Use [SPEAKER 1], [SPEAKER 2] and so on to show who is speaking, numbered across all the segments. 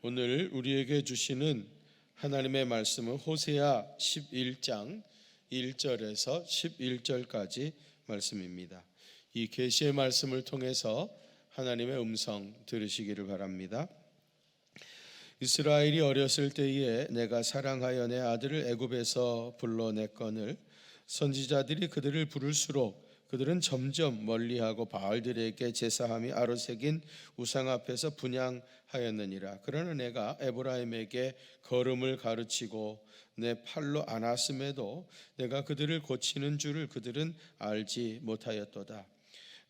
[SPEAKER 1] 오늘 우리에게 주시는 하나님의 말씀은 호세아 11장 1절에서 11절까지 말씀입니다. 이 계시의 말씀을 통해서 하나님의 음성 들으시기를 바랍니다. 이스라엘이 어렸을 때에 내가 사랑하여 내 아들을 애굽에서 불러냈거늘 선지자들이 그들을 부를수록 그들은 점점 멀리하고 바알들에게 제사함이 아로새긴 우상 앞에서 분향하였느니라. 그러나 내가 에브라임에게 걸음을 가르치고 내 팔로 안았음에도 내가 그들을 고치는 줄을 그들은 알지 못하였도다.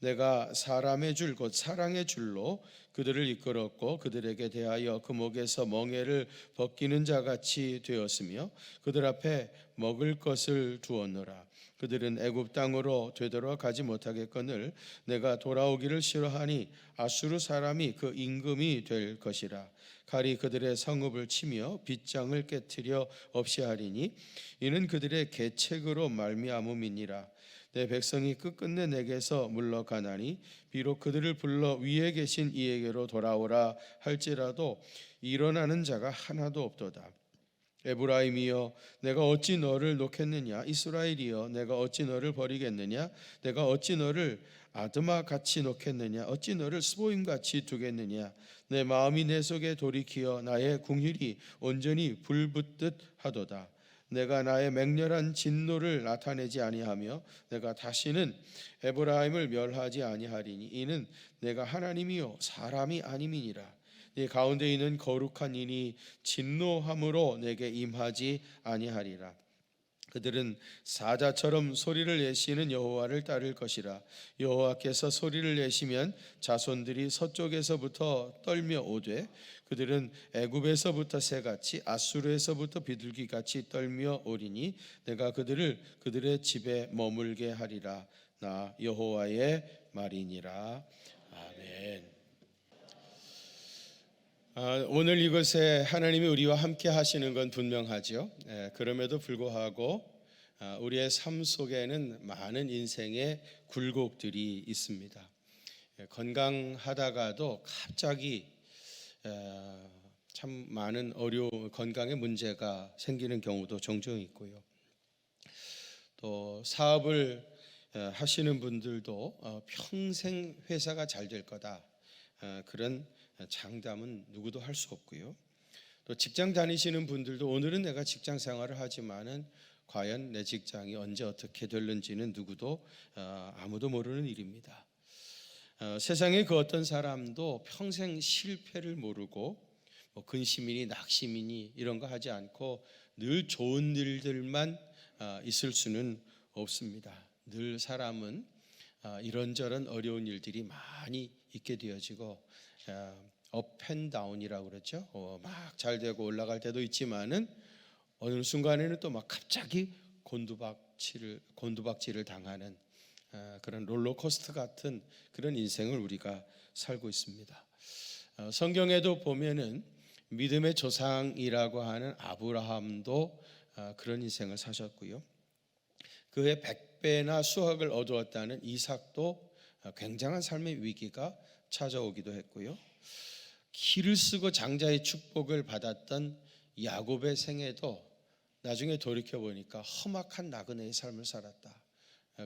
[SPEAKER 1] 내가 사람의 줄 곧 사랑의 줄로 그들을 이끌었고 그들에게 대하여 그 목에서 멍에를 벗기는 자같이 되었으며 그들 앞에 먹을 것을 두었노라. 그들은 애굽 땅으로 되돌아가지 못하겠거늘 내가 돌아오기를 싫어하니 아수르 사람이 그 임금이 될 것이라. 칼이 그들의 성읍을 치며 빗장을 깨트려 없이 하리니 이는 그들의 계책으로 말미암음이니라. 내 백성이 끝끝내 내게서 물러가나니 비록 그들을 불러 위에 계신 이에게로 돌아오라 할지라도 일어나는 자가 하나도 없도다. 에브라임이여 내가 어찌 너를 놓겠느냐. 이스라엘이여 내가 어찌 너를 버리겠느냐. 내가 어찌 너를 아드마같이 놓겠느냐. 어찌 너를 스보임같이 두겠느냐. 내 마음이 내 속에 돌이키어 나의 궁휼이 온전히 불붙듯 하도다. 내가 나의 맹렬한 진노를 나타내지 아니하며 내가 다시는 에브라임을 멸하지 아니하리니 이는 내가 하나님이요 사람이 아님이니라. 네 가운데 있는 거룩한 이니 진노함으로 내게 임하지 아니하리라. 그들은 사자처럼 소리를 내시는 여호와를 따를 것이라. 여호와께서 소리를 내시면 자손들이 서쪽에서부터 떨며 오되 그들은 애굽에서부터 새같이 아수르에서부터 비둘기같이 떨며 오리니 내가 그들을 그들의 집에 머물게 하리라. 나 여호와의 말이니라. 아멘. 오늘 이것에 하나님이 우리와 함께 하시는 건 분명하죠. 그럼에도 불구하고 우리의 삶 속에는 많은 인생의 굴곡들이 있습니다. 건강하다가도 갑자기 참 많은 건강의 문제가 생기는 경우도 종종 있고요. 또 사업을 하시는 분들도 평생 회사가 잘 될 거다, 그런 장담은 누구도 할 수 없고요. 또 직장 다니시는 분들도 오늘은 내가 직장 생활을 하지만은 과연 내 직장이 언제 어떻게 될는지는 누구도 아무도 모르는 일입니다. 세상의 그 어떤 사람도 평생 실패를 모르고 뭐 근심이니 낙심이니 이런 거 하지 않고 늘 좋은 일들만 있을 수는 없습니다. 늘 사람은 이런저런 어려운 일들이 많이 있게 되어지고 업앤다운이라고 그랬죠. 막 잘 되고 올라갈 때도 있지만은 어느 순간에는 또 막 갑자기 곤두박질을 당하는 그런 롤러코스터 같은 그런 인생을 우리가 살고 있습니다. 성경에도 보면은 믿음의 조상이라고 하는 아브라함도 그런 인생을 사셨고요. 그의 100배나 수확을 얻었다는 이삭도 굉장한 삶의 위기가 찾아오기도 했고요. 키를 쓰고 장자의 축복을 받았던 야곱의 생애도 나중에 돌이켜 보니까 험악한 나그네의 삶을 살았다.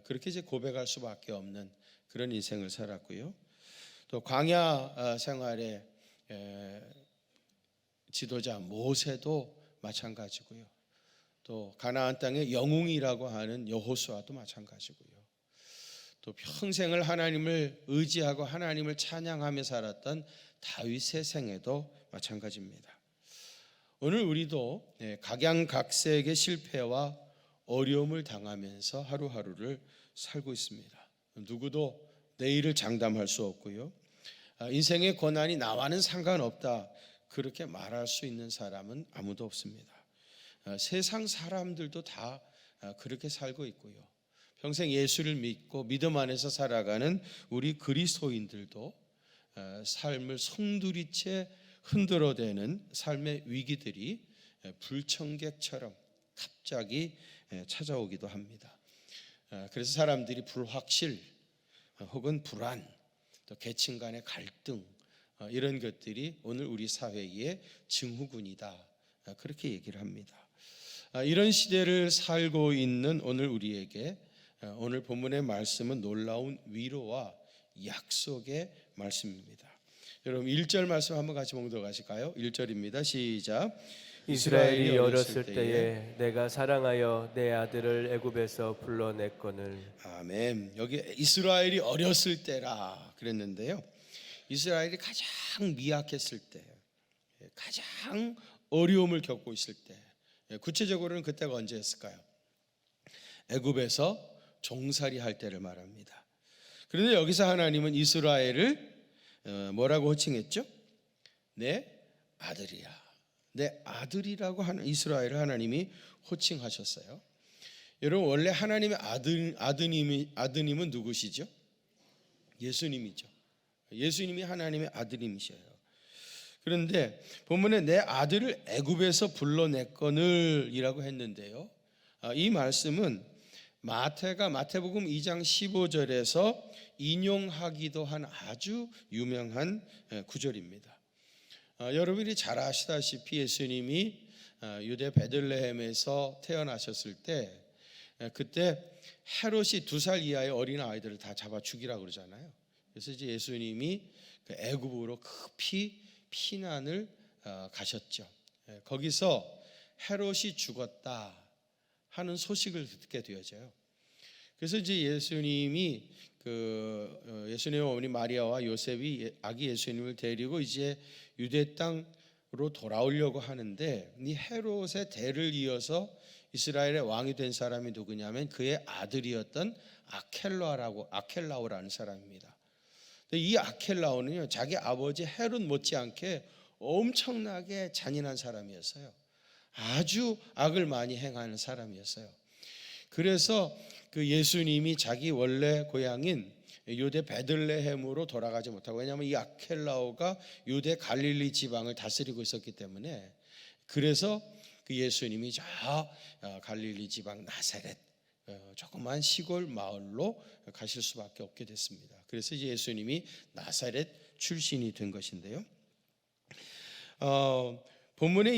[SPEAKER 1] 그렇게 이제 고백할 수밖에 없는 그런 인생을 살았고요. 또 광야 생활의 지도자 모세도 마찬가지고요. 또 가나안 땅의 영웅이라고 하는 여호수아도 마찬가지고요. 또 평생을 하나님을 의지하고 하나님을 찬양하며 살았던 다윗의 생애도 마찬가지입니다. 오늘 우리도 각양각색의 실패와 어려움을 당하면서 하루하루를 살고 있습니다. 누구도 내일을 장담할 수 없고요. 인생의 고난이 나와는 상관없다, 그렇게 말할 수 있는 사람은 아무도 없습니다. 세상 사람들도 다 그렇게 살고 있고요. 평생 예수를 믿고 믿음 안에서 살아가는 우리 그리스도인들도 삶을 송두리째 흔들어대는 삶의 위기들이 불청객처럼 갑자기 찾아오기도 합니다. 그래서 사람들이 불확실 혹은 불안, 또 계층 간의 갈등, 이런 것들이 오늘 우리 사회의 증후군이다. 그렇게 얘기를 합니다. 이런 시대를 살고 있는 오늘 우리에게 오늘 본문의 말씀은 놀라운 위로와 약속의 말씀입니다. 여러분 1절 말씀 한번 같이 봉독하실까요? 1절입니다. 시작.
[SPEAKER 2] 이스라엘이 어렸을 때에 내가 사랑하여 내 아들을 애굽에서 불러냈거늘.
[SPEAKER 1] 아멘. 여기 이스라엘이 어렸을 때라 그랬는데요. 이스라엘이 가장 미약했을 때, 가장 어려움을 겪고 있을 때, 구체적으로는 그때가 언제였을까요? 애굽에서 종살이 할 때를 말합니다. 그런데 여기서 하나님은 이스라엘을 뭐라고 호칭했죠? 내 아들이야. 내 아들이라고 하는 이스라엘을 하나님이 호칭하셨어요. 여러분 원래 하나님의 아드님은 누구시죠? 예수님이죠. 예수님이 하나님의 아들님이셔요. 그런데 본문에 내 아들을 애굽에서 불러냈거늘이라고 했는데요. 이 말씀은 마태가 마태복음 2장 15절에서 인용하기도 한 아주 유명한 구절입니다. 여러분이 잘 아시다시피 예수님이 유대 베들레헴에서 태어나셨을 때 그때 헤롯이 2살 이하의 어린 아이들을 다 잡아 죽이라고 그러잖아요. 그래서 이제 예수님이 애굽으로 급히 피난을 가셨죠. 거기서 헤롯이 죽었다 하는 소식을 듣게 되어져요. 그래서 이제 예수님이 예수님의 어머니 마리아와 요셉이 아기 예수님을 데리고 이제 유대 땅으로 돌아오려고 하는데 이 헤롯의 대를 이어서 이스라엘의 왕이 된 사람이 누구냐면 그의 아들이었던 아켈라오라는 사람입니다. 이 아켈라오는요 자기 아버지 헤롯 못지않게 엄청나게 잔인한 사람이었어요. 아주 악을 많이 행하는 사람이었어요. 그래서 그 예수님이 자기 원래 고향인 유대 베들레헴으로 돌아가지 못하고, 왜냐하면 이 아켈라오가 유대 갈릴리 지방을 다스리고 있었기 때문에, 그래서 그 예수님이 저 갈릴리 지방 나사렛 조그만 시골 마을로 가실 수밖에 없게 됐습니다. 그래서 이제 예수님이 나사렛 출신이 된 것인데요. 본문에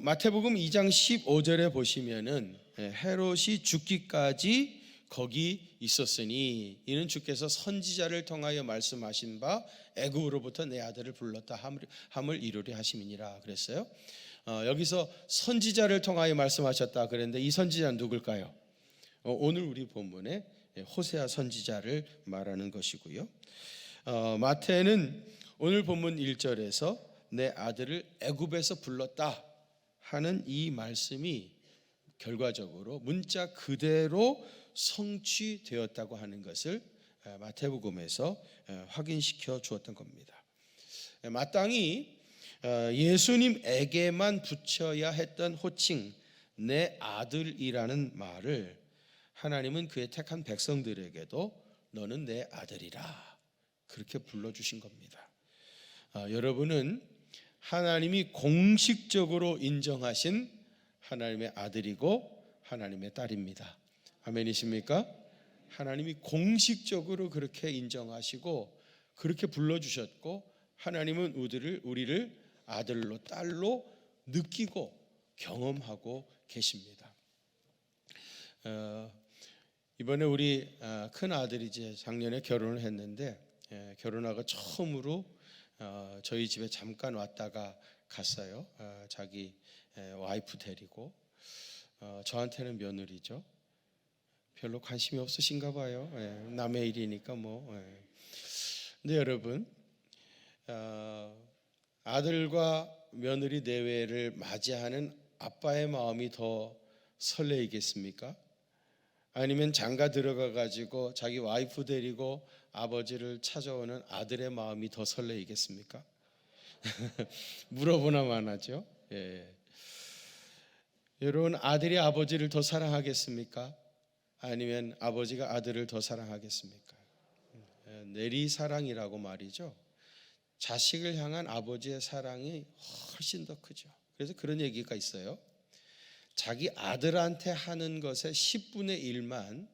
[SPEAKER 1] 마태복음 2장 15절에 보시면은 헤롯이 죽기까지 거기 있었으니 이는 주께서 선지자를 통하여 말씀하신 바 애굽으로부터 내 아들을 불렀다 함을 이루려 하심이니라 그랬어요. 여기서 선지자를 통하여 말씀하셨다 그랬는데 이 선지자는 누굴까요? 오늘 우리 본문에 호세아 선지자를 말하는 것이고요. 마태는 오늘 본문 1절에서 내 아들을 애굽에서 불렀다 하는 이 말씀이 결과적으로 문자 그대로 성취되었다고 하는 것을 마태복음에서 확인시켜 주었던 겁니다. 마땅히 예수님에게만 붙여야 했던 호칭 내 아들이라는 말을 하나님은 그의 택한 백성들에게도 너는 내 아들이라 그렇게 불러주신 겁니다. 여러분은 하나님이 공식적으로 인정하신 하나님의 아들이고 하나님의 딸입니다. 아멘이십니까? 하나님이 공식적으로 그렇게 인정하시고 그렇게 불러주셨고, 하나님은 우리를 아들로 딸로 느끼고 경험하고 계십니다. 이번에 우리 큰 아들이 이제 작년에 결혼을 했는데 결혼하고 처음으로 저희 집에 잠깐 왔다가 갔어요. 자기 와이프 데리고. 저한테는 며느리죠. 별로 관심이 없으신가 봐요. 남의 일이니까 뭐. 근데 여러분, 아들과 며느리 내외를 맞이하는 아빠의 마음이 더 설레이겠습니까? 아니면 장가 들어가 가지고 자기 와이프 데리고 아버지를 찾아오는 아들의 마음이 더 설레이겠습니까? 물어보나만 하죠. 여러분, 아들이 아버지를 더 사랑하겠습니까? 아니면 아버지가 아들을 더 사랑하겠습니까? 내리사랑이라고 말이죠. 자식을 향한 아버지의 사랑이 훨씬 더 크죠. 그래서 그런 얘기가 있어요. 자기 아들한테 하는 것의 10분의 1만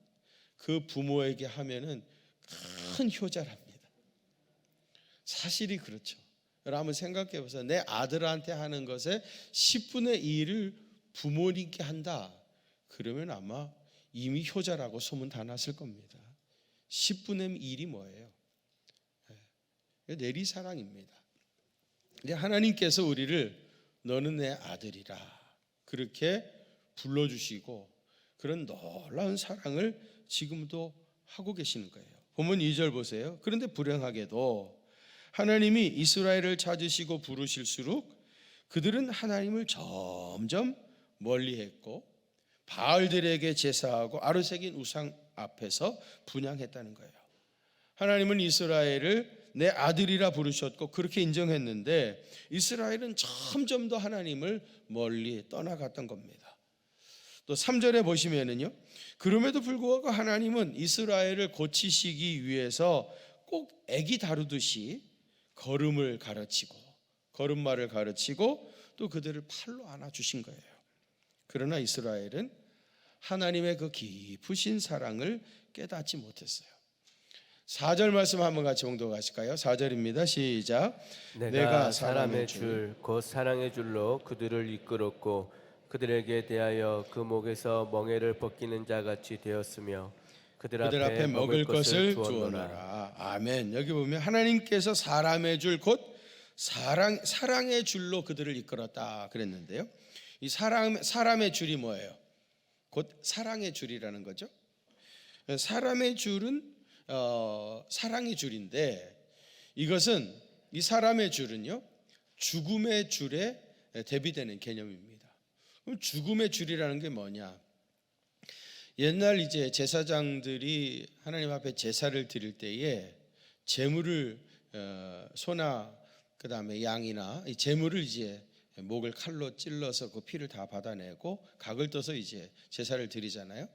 [SPEAKER 1] 그 부모에게 하면은 큰 효자랍니다. 사실이 그렇죠. 여러분 한번 생각해 보세요. 내 아들한테 하는 것의 10분의 2를 부모님께 한다. 그러면 아마 이미 효자라고 소문 다 났을 겁니다. 10분의 1이 뭐예요? 내리사랑입니다. 근데 하나님께서 우리를 너는 내 아들이라 그렇게 불러주시고 그런 놀라운 사랑을 지금도 하고 계시는 거예요. 본문 2절 보세요. 그런데 불행하게도 하나님이 이스라엘을 찾으시고 부르실수록 그들은 하나님을 점점 멀리했고 바알들에게 제사하고 아르새긴 우상 앞에서 분향했다는 거예요. 하나님은 이스라엘을 내 아들이라 부르셨고 그렇게 인정했는데 이스라엘은 점점 더 하나님을 멀리 떠나갔던 겁니다. 또 3절에 보시면은요, 그럼에도 불구하고 하나님은 이스라엘을 고치시기 위해서 꼭 애기 다루듯이 걸음마를 가르치고 또 그들을 팔로 안아주신 거예요. 그러나 이스라엘은 하나님의 그 깊으신 사랑을 깨닫지 못했어요. 4절 말씀 한번 같이 봉독하실까요? 4절입니다. 시작.
[SPEAKER 2] 내가 사람의 줄 곧 사랑의 줄로 그들을 이끌었고 그들에게 대하여 그 목에서 멍에를 벗기는 자같이 되었으며 그들 앞에 먹을 것을 두었노라.
[SPEAKER 1] 아멘. 여기 보면 하나님께서 사람의 줄 곧 사랑의 줄로 그들을 이끌었다 그랬는데요. 이 사람의 줄이 뭐예요? 곧 사랑의 줄이라는 거죠. 사람의 줄은 사랑의 줄인데 이것은 이 사람의 줄은요 죽음의 줄에 대비되는 개념입니다. 그럼 죽음의 줄이라는 게 뭐냐? 옛날 이제 제사장들이 하나님 앞에 제사를 드릴 때에 제물을 소나 그다음에 양이나 이 제물을 이제 목을 칼로 찔러서 그 피를 다 받아내고 각을 떠서 이제 제사를 드리잖아요.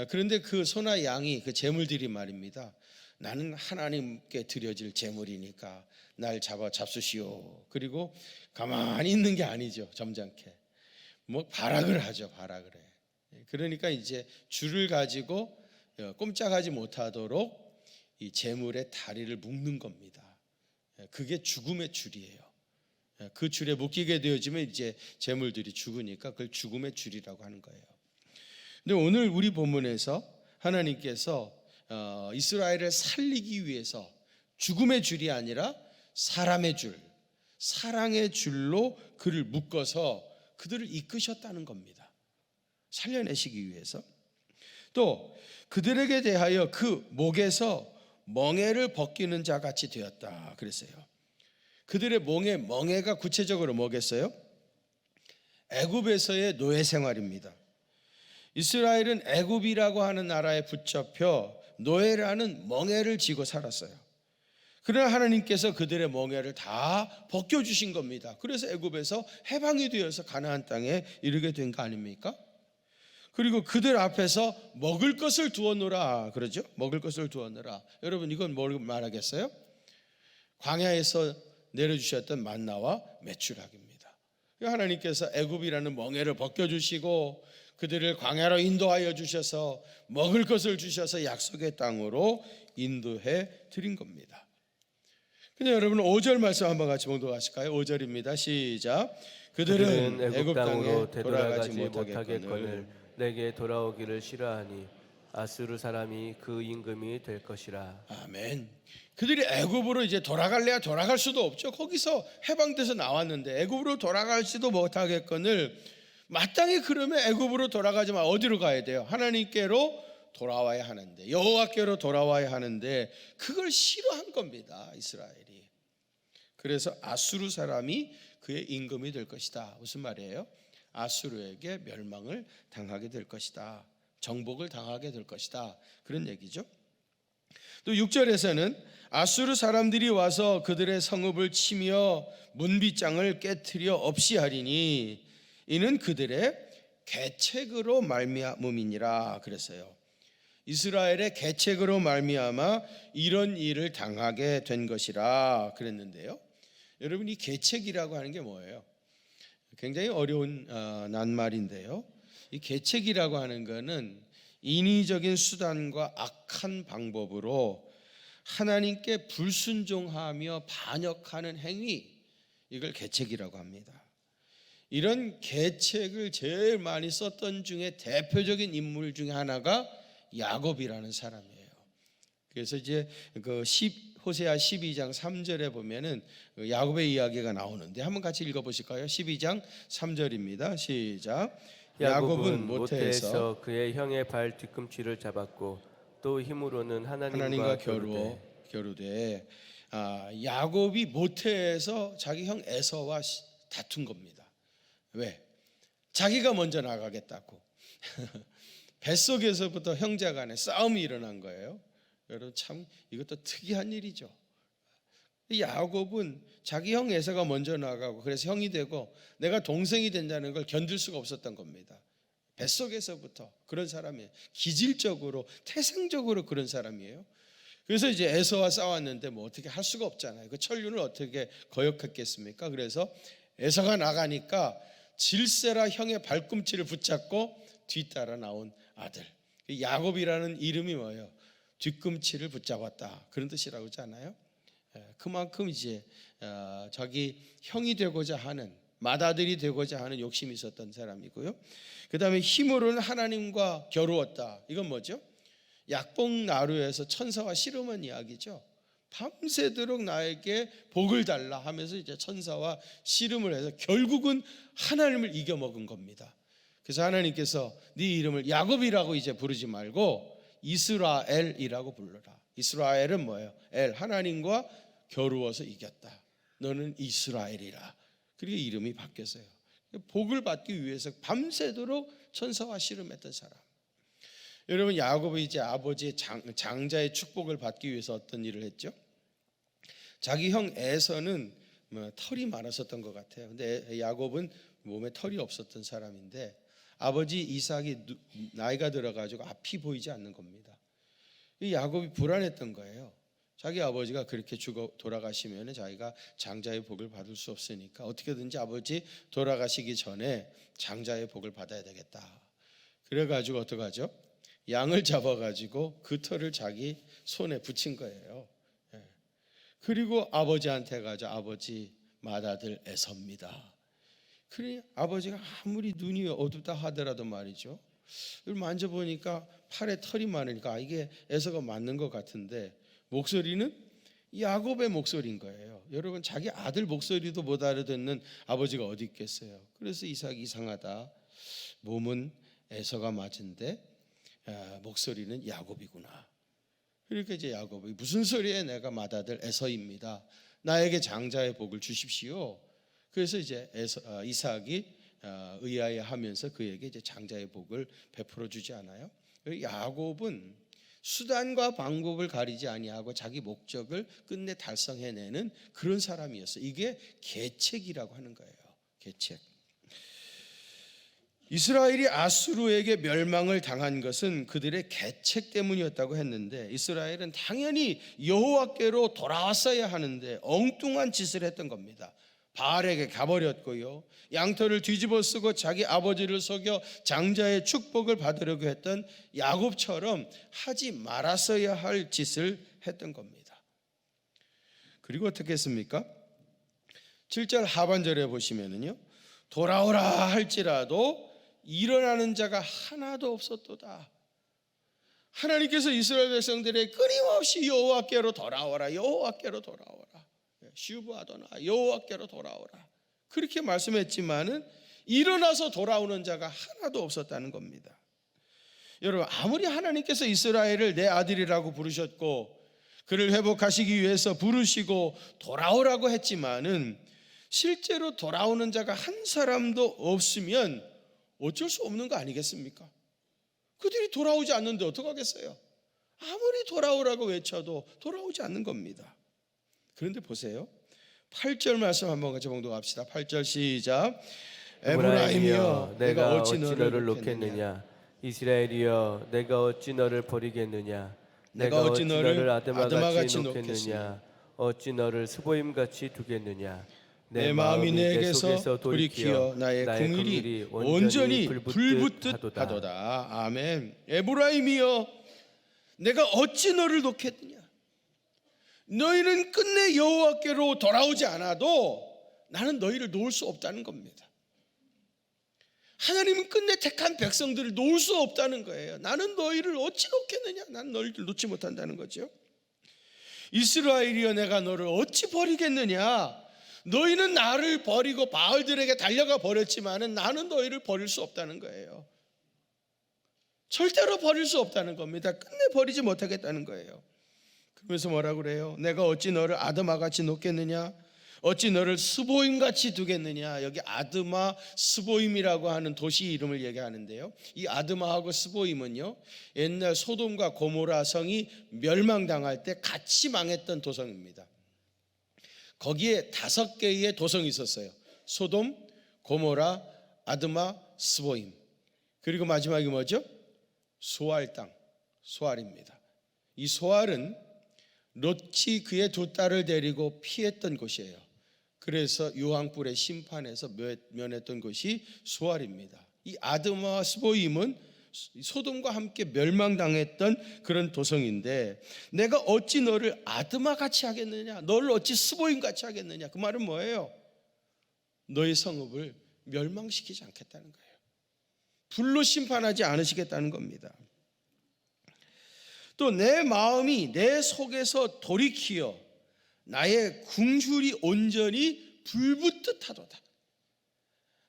[SPEAKER 1] 그런데 그 소나 양이 그 제물들이 말입니다. 나는 하나님께 드려질 제물이니까 날 잡수시오. 그리고 가만히 있는 게 아니죠. 점잖게 뭐 발악을 하죠. 발악을 해. 그러니까 이제 줄을 가지고 꼼짝하지 못하도록 이 제물의 다리를 묶는 겁니다. 그게 죽음의 줄이에요. 그 줄에 묶이게 되어지면 이제 제물들이 죽으니까 그걸 죽음의 줄이라고 하는 거예요. 근데 오늘 우리 본문에서 하나님께서 이스라엘을 살리기 위해서 죽음의 줄이 아니라 사람의 줄, 사랑의 줄로 그를 묶어서 그들을 이끄셨다는 겁니다. 살려내시기 위해서. 또 그들에게 대하여 그 목에서 멍에를 벗기는 자 같이 되었다 그랬어요. 그들의 멍에가 구체적으로 뭐겠어요? 애굽에서의 노예 생활입니다. 이스라엘은 애굽이라고 하는 나라에 붙잡혀 노예라는 멍에를 지고 살았어요. 그러나 하나님께서 그들의 멍에를 다 벗겨주신 겁니다. 그래서 애굽에서 해방이 되어서 가나안 땅에 이르게 된 거 아닙니까? 그리고 그들 앞에서 먹을 것을 두었노라 그러죠. 먹을 것을 두었노라. 여러분 이건 뭘 말하겠어요? 광야에서 내려주셨던 만나와 메추락입니다. 하나님께서 애굽이라는 멍에를 벗겨주시고 그들을 광야로 인도하여 주셔서 먹을 것을 주셔서 약속의 땅으로 인도해 드린 겁니다. 근데 여러분 5절 말씀 한번 같이 봉독하실까요? 5절입니다. 시작. 그들은 애굽 땅으로 되돌아가지 못하겠거늘
[SPEAKER 2] 내게 돌아오기를 싫어하니 아수르 사람이 그 임금이 될 것이라.
[SPEAKER 1] 아멘. 그들이 애굽으로 이제 돌아갈래야 돌아갈 수도 없죠. 거기서 해방돼서 나왔는데 애굽으로 돌아갈지도 못하겠거늘 마땅히 그러면 애굽으로 돌아가지만 어디로 가야 돼요? 하나님께로 돌아와야 하는데, 여호와께로 돌아와야 하는데 그걸 싫어한 겁니다. 이스라엘이. 그래서 아수르 사람이 그의 임금이 될 것이다. 무슨 말이에요? 아수르에게 멸망을 당하게 될 것이다. 정복을 당하게 될 것이다. 그런 얘기죠. 또 6절에서는 아수르 사람들이 와서 그들의 성읍을 치며 문빗장을 깨트려 없이 하리니 이는 그들의 계책으로 말미암음이니라 그랬어요. 이스라엘의 계책으로 말미암아 이런 일을 당하게 된 것이라 그랬는데요. 여러분 이 계책이라고 하는 게 뭐예요? 굉장히 어려운 낱말인데요. 이 계책이라고 하는 것은 인위적인 수단과 악한 방법으로 하나님께 불순종하며 반역하는 행위, 이걸 계책이라고 합니다. 이런 계책을 제일 많이 썼던 중에 대표적인 인물 중에 하나가 야곱이라는 사람이에요. 그래서 이제 호세아 12장 3절에 보면은 야곱의 이야기가 나오는데 한번 같이 읽어보실까요? 12장 3절입니다. 시작.
[SPEAKER 2] 야곱은 모태에서 그의 형의 발 뒤꿈치를 잡았고 또 힘으로는 하나님과
[SPEAKER 1] 겨루되 야곱이 모태에서 자기 형 에서와 다툰 겁니다. 왜? 자기가 먼저 나가겠다고. 뱃속에서부터 형제 간에 싸움이 일어난 거예요. 여러분 참 이것도 특이한 일이죠. 야곱은 자기 형 에서가 먼저 나가고 그래서 형이 되고 내가 동생이 된다는 걸 견딜 수가 없었던 겁니다. 뱃속에서부터 그런 사람이에요. 기질적으로 태생적으로 그런 사람이에요. 그래서 이제 에서와 싸웠는데 뭐 어떻게 할 수가 없잖아요. 그 천륜을 어떻게 거역했겠습니까? 그래서 에서가 나가니까 질세라 형의 발꿈치를 붙잡고 뒤따라 나온 아들. 야곱이라는 이름이 뭐예요? 뒤꿈치를 붙잡았다, 그런 뜻이라고 하잖아요. 그만큼 이제 자기 형이 되고자 하는, 맏아들이 되고자 하는 욕심이 있었던 사람이고요. 그 다음에 힘으로는 하나님과 겨루었다. 이건 뭐죠? 약복나루에서 천사와 씨름한 이야기죠. 밤새도록 나에게 복을 달라 하면서 이제 천사와 씨름을 해서 결국은 하나님을 이겨먹은 겁니다. 그래서 하나님께서 네 이름을 야곱이라고 이제 부르지 말고 이스라엘이라고 불러라. 이스라엘은 뭐예요? 하나님과 겨루어서 이겼다. 너는 이스라엘이라. 그리고 이름이 바뀌었어요. 복을 받기 위해서 밤새도록 천사와 씨름했던 사람. 여러분 야곱이 이제 아버지의 장자의 축복을 받기 위해서 어떤 일을 했죠? 자기 형 에서는 털이 많았었던 것 같아요. 근데 야곱은 몸에 털이 없었던 사람인데 아버지 이삭이 나이가 들어가지고 앞이 보이지 않는 겁니다. 야곱이 불안했던 거예요. 자기 아버지가 그렇게 돌아가시면 자기가 장자의 복을 받을 수 없으니까 어떻게든지 아버지 돌아가시기 전에 장자의 복을 받아야 되겠다. 그래가지고 어떡하죠? 양을 잡아가지고 그 털을 자기 손에 붙인 거예요. 그리고 아버지한테 가죠. 아버지, 맏아들 에서입니다. 그래 아버지가 아무리 눈이 어둡다 하더라도 말이죠, 이걸 만져보니까 팔에 털이 많으니까 이게 에서가 맞는 것 같은데 목소리는 야곱의 목소리인 거예요. 여러분 자기 아들 목소리도 못 알아듣는 아버지가 어디 있겠어요. 그래서 이삭이 이상하다, 몸은 에서가 맞은데 목소리는 야곱이구나. 그러니까 이제 야곱이 무슨 소리에 내가 맏아들 에서입니다. 나에게 장자의 복을 주십시오. 그래서 이제 이삭이 의아해하면서 그에게 이제 장자의 복을 베풀어 주지 않아요. 야곱은 수단과 방법을 가리지 아니하고 자기 목적을 끝내 달성해내는 그런 사람이었어요. 이게 계책이라고 하는 거예요. 계책. 이스라엘이 아수르에게 멸망을 당한 것은 그들의 계책 때문이었다고 했는데 이스라엘은 당연히 여호와께로 돌아왔어야 하는데 엉뚱한 짓을 했던 겁니다. 바알에게 가버렸고요, 양털을 뒤집어 쓰고 자기 아버지를 속여 장자의 축복을 받으려고 했던 야곱처럼 하지 말았어야 할 짓을 했던 겁니다. 그리고 어떻게 했습니까? 7절 하반절에 보시면은요, 돌아오라 할지라도 일어나는 자가 하나도 없었도다. 하나님께서 이스라엘 백성들에게 끊임없이 여호와께로 돌아오라, 여호와께로 돌아오라, 슈브아도나 여호와께로 돌아오라 그렇게 말씀했지만은 일어나서 돌아오는 자가 하나도 없었다는 겁니다. 여러분 아무리 하나님께서 이스라엘을 내 아들이라고 부르셨고 그를 회복하시기 위해서 부르시고 돌아오라고 했지만은 실제로 돌아오는 자가 한 사람도 없으면 어쩔 수 없는 거 아니겠습니까? 그들이 돌아오지 않는데 어떡하겠어요? 아무리 돌아오라고 외쳐도 돌아오지 않는 겁니다. 그런데 보세요, 8절 말씀 한번 같이 봉독합시다. 8절 시작. 에브라임이여 내가 어찌 너를 놓겠느냐,
[SPEAKER 2] 이스라엘이여 내가 어찌 너를 버리겠느냐,
[SPEAKER 1] 내가 어찌 너를
[SPEAKER 2] 아드마같이 놓겠느냐, 어찌 너를 스보임같이 두겠느냐.
[SPEAKER 1] 내 마음이 내게서 돌이키어 나의 긍휼이 온전히 불붙듯 하도다. 아멘. 에브라임이여 내가 어찌 너를 놓겠느냐. 너희는 끝내 여호와께로 돌아오지 않아도 나는 너희를 놓을 수 없다는 겁니다. 하나님은 끝내 택한 백성들을 놓을 수 없다는 거예요. 나는 너희를 어찌 놓겠느냐? 나는 너희를 놓지 못한다는 거죠. 이스라엘이여, 내가 너를 어찌 버리겠느냐? 너희는 나를 버리고 바알들에게 달려가 버렸지만은 나는 너희를 버릴 수 없다는 거예요. 절대로 버릴 수 없다는 겁니다. 끝내 버리지 못하겠다는 거예요. 그러면서 뭐라 그래요? 내가 어찌 너를 아드마같이 놓겠느냐? 어찌 너를 스보임같이 두겠느냐? 여기 아드마, 스보임이라고 하는 도시 이름을 얘기하는데요, 이 아드마하고 스보임은요, 옛날 소돔과 고모라 성이 멸망당할 때 같이 망했던 도성입니다. 거기에 5개의 도성이 있었어요. 소돔, 고모라, 아드마, 스보임. 그리고 마지막이 뭐죠? 소알 땅, 소알입니다. 이 소알은 롯이 그의 2딸을 데리고 피했던 곳이에요. 그래서 유황불의 심판에서 면했던 곳이 소알입니다. 이 아드마와 스보임은 소돔과 함께 멸망당했던 그런 도성인데, 내가 어찌 너를 아드마같이 하겠느냐? 너를 어찌 스보임같이 하겠느냐? 그 말은 뭐예요? 너의 성읍을 멸망시키지 않겠다는 거예요. 불로 심판하지 않으시겠다는 겁니다. 또 내 마음이 내 속에서 돌이키어 나의 궁휼이 온전히 불붙듯 하도다.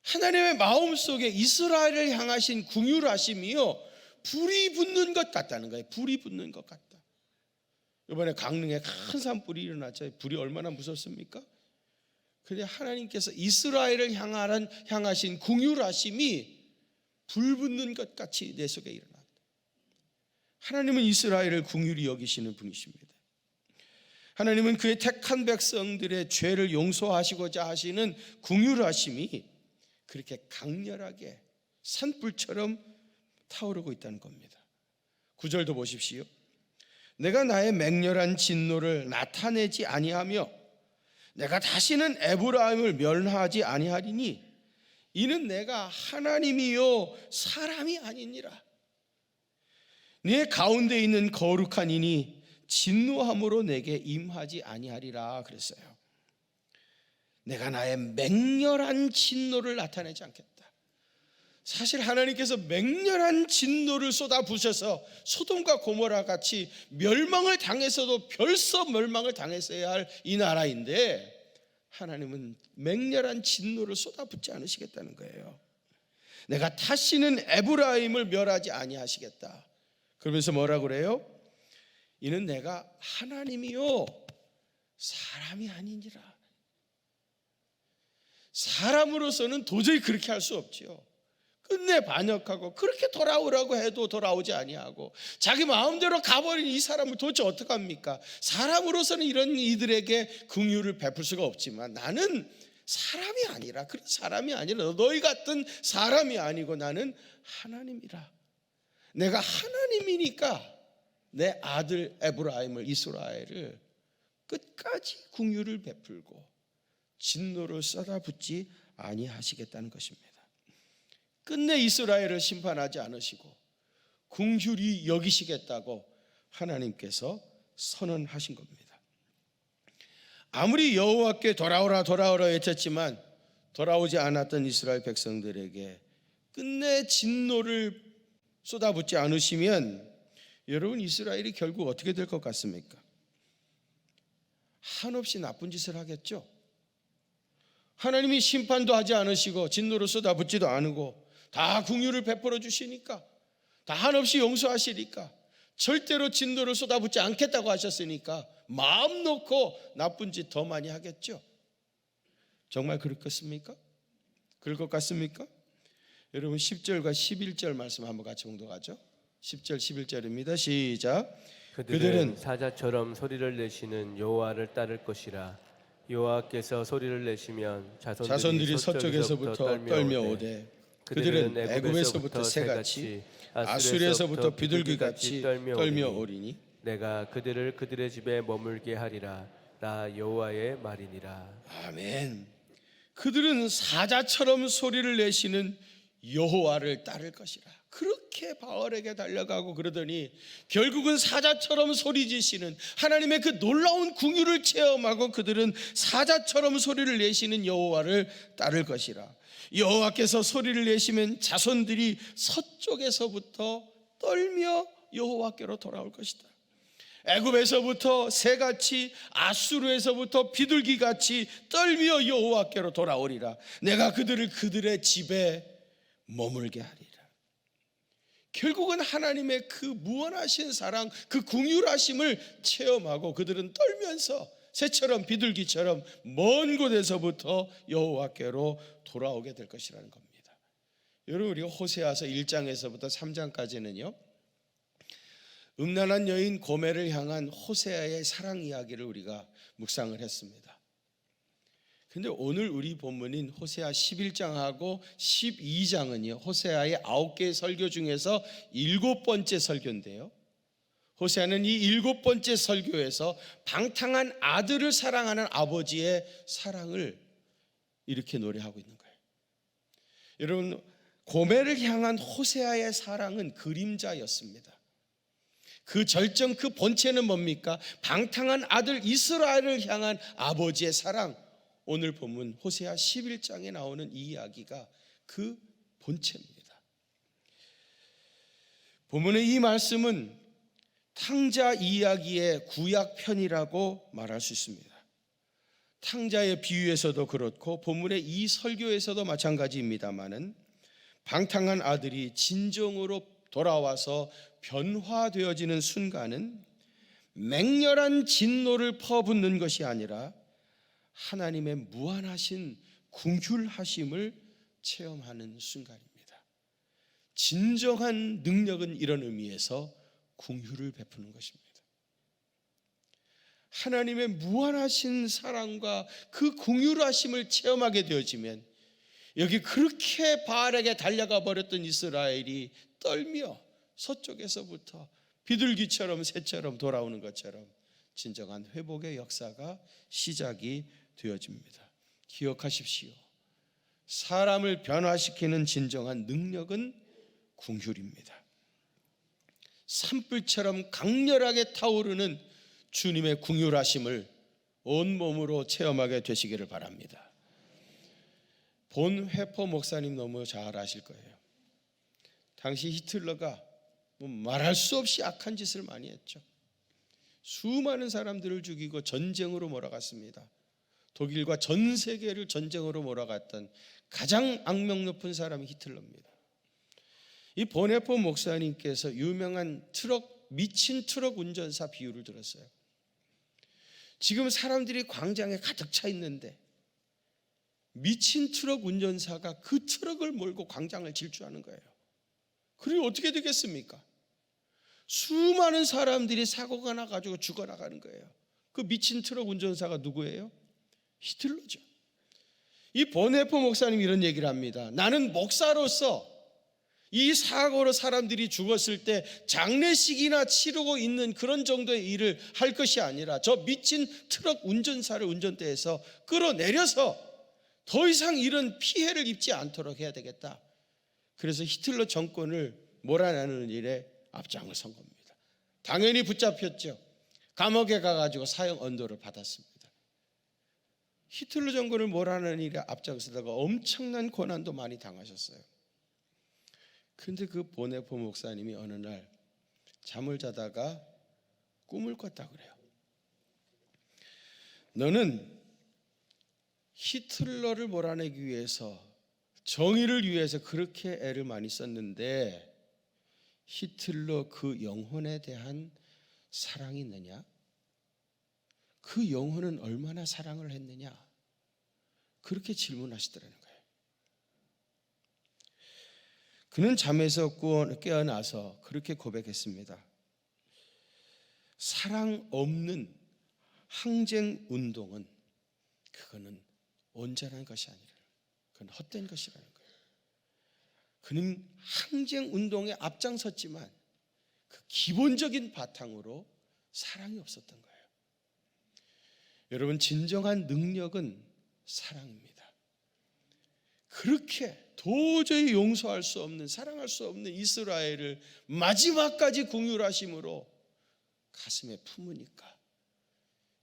[SPEAKER 1] 하나님의 마음속에 이스라엘을 향하신 궁휼하심이요, 불이 붙는 것 같다는 거예요. 불이 붙는 것 같다. 이번에 강릉에 큰 산불이 일어났죠. 불이 얼마나 무섭습니까? 그런데 하나님께서 이스라엘을 향하신 궁휼하심이 불 붙는 것 같이 내 속에 일어났다. 하나님은 이스라엘을 궁휼히 여기시는 분이십니다. 하나님은 그의 택한 백성들의 죄를 용서하시고자 하시는 궁휼하심이 그렇게 강렬하게 산불처럼 타오르고 있다는 겁니다. 9절도 보십시오. 내가 나의 맹렬한 진노를 나타내지 아니하며 내가 다시는 에브라임을 멸하지 아니하리니 이는 내가 하나님이요 사람이 아니니라. 네 가운데 있는 거룩한 이니 진노함으로 내게 임하지 아니하리라 그랬어요. 내가 나의 맹렬한 진노를 나타내지 않겠다. 사실 하나님께서 맹렬한 진노를 쏟아부으셔서 소돔과 고모라 같이 멸망을 당해서도 벌써 멸망을 당했어야 할 이 나라인데, 하나님은 맹렬한 진노를 쏟아붓지 않으시겠다는 거예요. 내가 다시는 에브라임을 멸하지 아니하시겠다. 그러면서 뭐라 그래요? 이는 내가 하나님이요 사람이 아니니라. 사람으로서는 도저히 그렇게 할 수 없지요. 끝내 반역하고 그렇게 돌아오라고 해도 돌아오지 아니하고 자기 마음대로 가버린 이 사람을 도대체 어떡합니까? 사람으로서는 이런 이들에게 긍휼을 베풀 수가 없지만 나는 사람이 아니라, 그런 사람이 아니라 너희 같은 사람이 아니고 나는 하나님이라. 내가 하나님이니까 내 아들 에브라임을, 이스라엘을 끝까지 긍휼을 베풀고 진노를 쏟아붓지 아니하시겠다는 것입니다. 끝내 이스라엘을 심판하지 않으시고 긍휼히 여기시겠다고 하나님께서 선언하신 겁니다. 아무리 여호와께 돌아오라 돌아오라 외쳤지만 돌아오지 않았던 이스라엘 백성들에게 끝내 진노를 쏟아붓지 않으시면 여러분, 이스라엘이 결국 어떻게 될 것 같습니까? 한없이 나쁜 짓을 하겠죠. 하나님이 심판도 하지 않으시고 진노를 쏟아붓지도 않고 다 긍휼을 베풀어 주시니까, 다 한없이 용서하시니까, 절대로 진노를 쏟아붓지 않겠다고 하셨으니까 마음 놓고 나쁜 짓 더 많이 하겠죠. 정말 그렇겠습니까? 그럴 것 같습니까? 여러분 10절과 11절 말씀 한번 같이 봉독하죠. 10절 11절입니다. 시작.
[SPEAKER 2] 그들은 사자처럼 소리를 내시는 여호와를 따를 것이라. 여호와께서 소리를 내시면 자손들이 서쪽에서부터 떨며 오되 그들은 애굽에서부터 새같이 아수르에서부터 비둘기같이 떨며 오리니 내가 그들을 그들의 집에 머물게 하리라. 나 여호와의 말이니라.
[SPEAKER 1] 아멘. 그들은 사자처럼 소리를 내시는 여호와를 따를 것이라. 그렇게 바알에게 달려가고 그러더니 결국은 사자처럼 소리지시는 하나님의 그 놀라운 궁유를 체험하고 그들은 사자처럼 소리를 내시는 여호와를 따를 것이라. 여호와께서 소리를 내시면 자손들이 서쪽에서부터 떨며 여호와께로 돌아올 것이다. 애굽에서부터 새같이 아수르에서부터 비둘기같이 떨며 여호와께로 돌아오리라. 내가 그들을 그들의 집에 머물게 하리라. 결국은 하나님의 그 무한하신 사랑, 그 긍휼하심을 체험하고 그들은 떨면서 새처럼 비둘기처럼 먼 곳에서부터 여호와께로 돌아오게 될 것이라는 겁니다. 여러분, 우리가 호세아서 1장에서부터 3장까지는요 음란한 여인 고멜을 향한 호세아의 사랑 이야기를 우리가 묵상을 했습니다. 근데 오늘 우리 본문인 호세아 11장하고 12장은요 호세아의 9개의 설교 중에서 7번째 설교인데요, 호세아는 이 7번째 설교에서 방탕한 아들을 사랑하는 아버지의 사랑을 이렇게 노래하고 있는 거예요. 여러분, 고멜을 향한 호세아의 사랑은 그림자였습니다. 그 절정, 그 본체는 뭡니까? 방탕한 아들 이스라엘을 향한 아버지의 사랑. 오늘 본문 호세아 11장에 나오는 이 이야기가 그 본체입니다. 본문의 이 말씀은 탕자 이야기의 구약편이라고 말할 수 있습니다. 탕자의 비유에서도 그렇고 본문의 이 설교에서도 마찬가지입니다마는 방탕한 아들이 진정으로 돌아와서 변화되어지는 순간은 맹렬한 진노를 퍼붓는 것이 아니라 하나님의 무한하신 긍휼하심을 체험하는 순간입니다. 진정한 능력은 이런 의미에서 긍휼을 베푸는 것입니다. 하나님의 무한하신 사랑과 그 긍휼하심을 체험하게 되어지면 여기 그렇게 바알에게 달려가 버렸던 이스라엘이 떨며 서쪽에서부터 비둘기처럼 새처럼 돌아오는 것처럼 진정한 회복의 역사가 시작이 되어집니다. 기억하십시오. 사람을 변화시키는 진정한 능력은 긍휼입니다. 산불처럼 강렬하게 타오르는 주님의 긍휼하심을 온몸으로 체험하게 되시기를 바랍니다. 본 회포 목사님 너무 잘 아실 거예요. 당시 히틀러가 말할 수 없이 악한 짓을 많이 했죠. 수많은 사람들을 죽이고 전쟁으로 몰아갔습니다. 독일과 전 세계를 전쟁으로 몰아갔던 가장 악명 높은 사람이 히틀러입니다. 이 보네포 목사님께서 유명한 미친 트럭 운전사 비유를 들었어요. 지금 사람들이 광장에 가득 차 있는데 미친 트럭 운전사가 그 트럭을 몰고 광장을 질주하는 거예요. 그리고 어떻게 되겠습니까? 수많은 사람들이 사고가 나가지고 죽어나가는 거예요. 그 미친 트럭 운전사가 누구예요? 히틀러죠. 이 보네포 목사님이 이런 얘기를 합니다. 나는 목사로서 이 사고로 사람들이 죽었을 때 장례식이나 치르고 있는 그런 정도의 일을 할 것이 아니라 저 미친 트럭 운전사를 운전대에서 끌어내려서 더 이상 이런 피해를 입지 않도록 해야 되겠다. 그래서 히틀러 정권을 몰아내는 일에 앞장을 선 겁니다. 당연히 붙잡혔죠. 감옥에 가가지고 사형 언도를 받았습니다. 히틀러 정권을 몰아내는 일에 앞장서다가 엄청난 고난도 많이 당하셨어요. 근데 그 보네포 목사님이 어느 날 잠을 자다가 꿈을 꿨다 그래요. 너는 히틀러를 몰아내기 위해서, 정의를 위해서 그렇게 애를 많이 썼는데 히틀러 그 영혼에 대한 사랑이 있느냐? 그 영혼은 얼마나 사랑을 했느냐? 그렇게 질문하시더라는 거예요. 그는 잠에서 깨어나서 그렇게 고백했습니다. 사랑 없는 항쟁 운동은 그거는 온전한 것이 아니라 그건 헛된 것이라는 거예요. 그는 항쟁 운동에 앞장섰지만 그 기본적인 바탕으로 사랑이 없었던 거예요. 여러분, 진정한 능력은 사랑입니다. 그렇게 도저히 용서할 수 없는, 사랑할 수 없는 이스라엘을 마지막까지 긍휼하심으로 가슴에 품으니까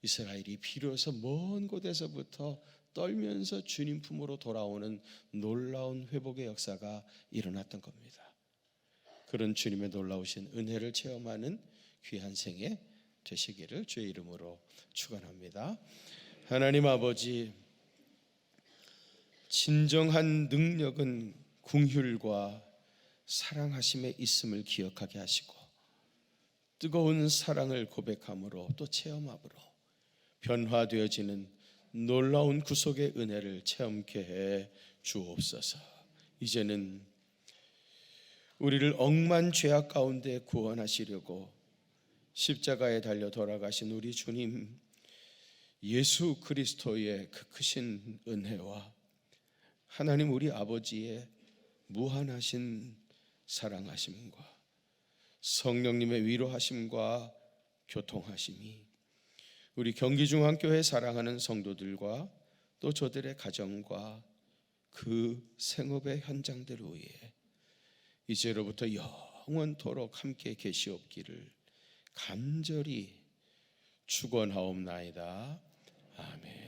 [SPEAKER 1] 이스라엘이 비로소 먼 곳에서부터 떨면서 주님 품으로 돌아오는 놀라운 회복의 역사가 일어났던 겁니다. 그런 주님의 놀라우신 은혜를 체험하는 귀한 생애 되시기를 주의 이름으로 축원합니다. 하나님 아버지, 진정한 능력은 긍휼과 사랑하심에 있음을 기억하게 하시고 뜨거운 사랑을 고백함으로 또 체험함으로 변화되어지는 놀라운 구속의 은혜를 체험케 해 주옵소서. 이제는 우리를 억만 죄악 가운데 구원하시려고 십자가에 달려 돌아가신 우리 주님 예수 그리스도의 그 크신 은혜와 하나님 우리 아버지의 무한하신 사랑하심과 성령님의 위로하심과 교통하심이 우리 경기중앙교회 사랑하는 성도들과 또 저들의 가정과 그 생업의 현장들 위에 이제로부터 영원토록 함께 계시옵기를 간절히 축원하옵나이다. 아멘.